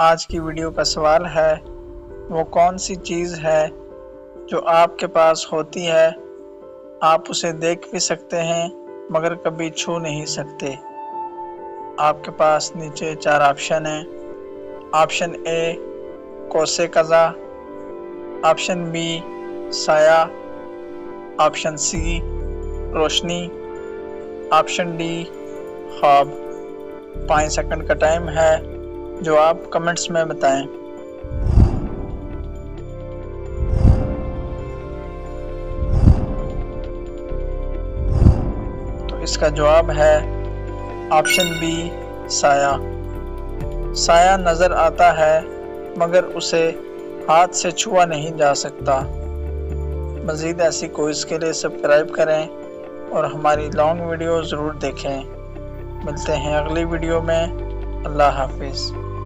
आज की वीडियो का सवाल है, वो कौन सी चीज़ है जो आपके पास होती है, आप उसे देख भी सकते हैं मगर कभी छू नहीं सकते। आपके पास नीचे 4 ऑप्शन हैं। ऑप्शन ए कोसे कज़ा, ऑप्शन बी साया, ऑप्शन सी रोशनी, ऑप्शन डी ख्वाब। 5 सेकंड का टाइम है, जो आप कमेंट्स में बताएं। तो इसका जवाब है ऑप्शन बी साया। साया नज़र आता है मगर उसे हाथ से छुआ नहीं जा सकता। मज़ीद ऐसी क्विज़ के लिए सब्सक्राइब करें और हमारी लॉन्ग वीडियो ज़रूर देखें। मिलते हैं अगली वीडियो में। अल्लाह हाफिज़।